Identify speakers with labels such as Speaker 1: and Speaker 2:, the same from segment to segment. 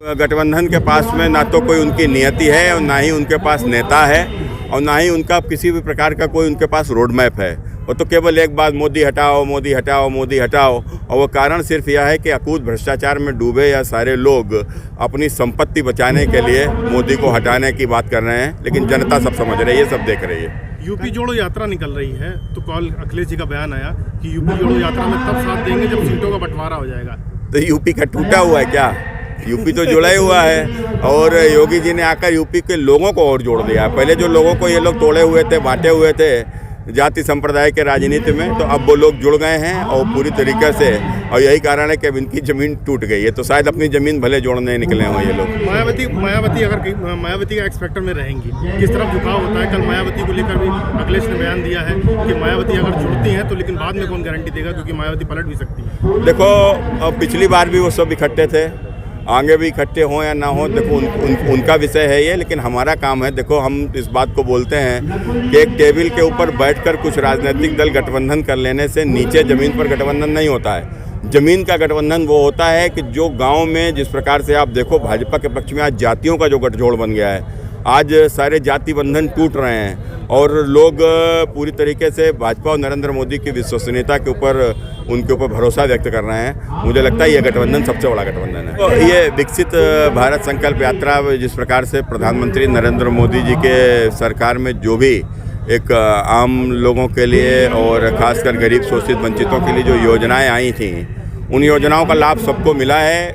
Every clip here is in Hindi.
Speaker 1: गठबंधन के पास में ना तो कोई उनकी नियति है और ना ही उनके पास नेता है और ना ही उनका किसी भी प्रकार का कोई उनके पास रोड मैप है। वो तो केवल एक बात मोदी हटाओ मोदी हटाओ मोदी हटाओ, और वो कारण सिर्फ यह है कि अकूत भ्रष्टाचार में डूबे या सारे लोग अपनी संपत्ति बचाने के लिए मोदी को हटाने की बात कर रहे हैं, लेकिन जनता सब समझ रही है, सब देख रही है।
Speaker 2: यूपी जोड़ो यात्रा निकल रही है तो कल अखिलेश जी का बयान आया कि यूपी जोड़ो यात्रा में तब साथ देंगे जब सीटों का बंटवारा हो जाएगा।
Speaker 1: तो यूपी का टूटा हुआ है क्या? यूपी तो जुड़ा ही हुआ है और योगी जी ने आकर यूपी के लोगों को और जोड़ दिया। पहले जो लोगों को ये लोग तोड़े हुए थे, बांटे हुए थे जाति संप्रदाय के राजनीति में, तो अब वो लोग जुड़ गए हैं और पूरी तरीके से, और यही कारण है कि अब इनकी ज़मीन टूट गई है। तो शायद अपनी ज़मीन भले जोड़ने निकले हों ये लोग।
Speaker 2: मायावती का एक्सपेक्टर में रहेंगी, किस तरफ झुकाव होता है? कल मायावती को लेकर भी अखिलेश ने बयान दिया है कि मायावती अगर जुड़ती हैं तो लेकिन बाद में कौन गारंटी देगा, क्योंकि मायावती पलट भी सकती है।
Speaker 1: देखो पिछली बार भी वो सब इकट्ठे थे, आगे भी इकट्ठे हों या ना हो, देखो उनका विषय है ये, लेकिन हमारा काम है। देखो हम इस बात को बोलते हैं कि एक टेबल के ऊपर बैठकर कुछ राजनीतिक दल गठबंधन कर लेने से नीचे ज़मीन पर गठबंधन नहीं होता है। ज़मीन का गठबंधन वो होता है कि जो गांव में जिस प्रकार से आप देखो भाजपा के पक्ष में आज जातियों का जो गठजोड़ बन गया है, आज सारे जाति बंधन टूट रहे हैं और लोग पूरी तरीके से भाजपा और नरेंद्र मोदी की विश्वसनीयता के ऊपर उनके ऊपर भरोसा व्यक्त कर रहे हैं। मुझे लगता है ये गठबंधन सबसे बड़ा गठबंधन है। तो ये विकसित भारत संकल्प यात्रा जिस प्रकार से प्रधानमंत्री नरेंद्र मोदी जी के सरकार में जो भी एक आम लोगों के लिए और ख़ासकर गरीब शोषित वंचितों के लिए जो योजनाएं आई थी, उन योजनाओं का लाभ सबको मिला है,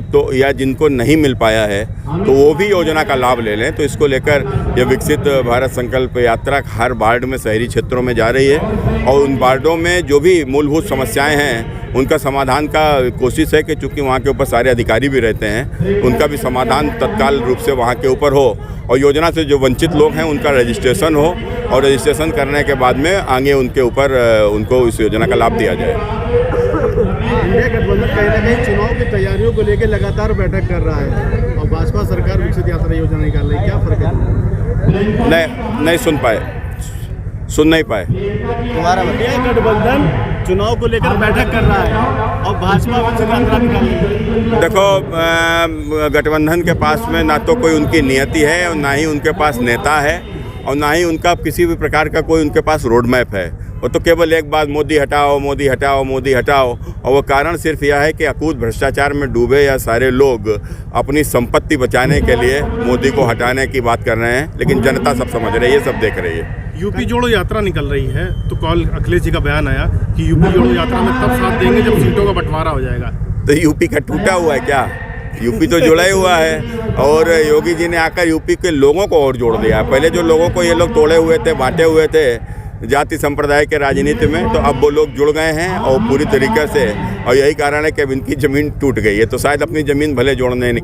Speaker 1: तो या जिनको नहीं मिल पाया है तो वो भी योजना का लाभ ले लें। तो इसको लेकर ये विकसित भारत संकल्प यात्रा हर वार्ड में, शहरी क्षेत्रों में जा रही है और उन वार्डों में जो भी मूलभूत समस्याएं हैं उनका समाधान का कोशिश है कि चूँकि वहाँ के ऊपर सारे अधिकारी भी रहते हैं, उनका भी समाधान तत्काल रूप से वहाँ के ऊपर हो और योजना से जो वंचित लोग हैं उनका रजिस्ट्रेशन हो और रजिस्ट्रेशन करने के बाद में आगे उनके ऊपर उनको इस योजना का लाभ दिया जाए।
Speaker 3: इंडिया गठबंधन कहीं ना कहीं चुनाव की तैयारियों को लेकर लगातार बैठक कर रहा है और भाजपा सरकार विकसित यात्रा योजना निकाल रही है, क्या फर्क है?
Speaker 1: नहीं सुन नहीं पाए।
Speaker 3: तुम्हारा इंडिया गठबंधन चुनाव को लेकर बैठक कर रहा है और भाजपा विकसित यात्रा निकाल रही है।
Speaker 1: देखो गठबंधन के पास में ना तो कोई उनकी नियति है और ना ही उनके पास नेता है और ना ही उनका किसी भी प्रकार का कोई उनके पास रोड मैप है। वो तो केवल एक बात मोदी हटाओ मोदी हटाओ मोदी हटाओ, और वो कारण सिर्फ यह है कि अकूत भ्रष्टाचार में डूबे या सारे लोग अपनी संपत्ति बचाने के लिए मोदी को हटाने की बात कर रहे हैं, लेकिन जनता सब समझ रही है, सब देख रही है।
Speaker 2: यूपी जोड़ो यात्रा निकल रही है तो कल अखिलेश जी का बयान आया कि यूपी जोड़ो यात्रा में तब साथ देंगे जब सीटों का बंटवारा हो जाएगा।
Speaker 1: तो यूपी का टूटा हुआ है क्या? यूपी तो जुड़ा ही हुआ है और योगी जी ने आकर यूपी के लोगों को और जोड़ दिया। पहले जो लोगों को ये लोग तोड़े हुए थे, बांटे हुए थे जाति संप्रदाय के राजनीति में, तो अब वो लोग जुड़ गए हैं और पूरी तरीके से, और यही कारण है कि अब इनकी ज़मीन टूट गई है। तो शायद अपनी ज़मीन भले जोड़ने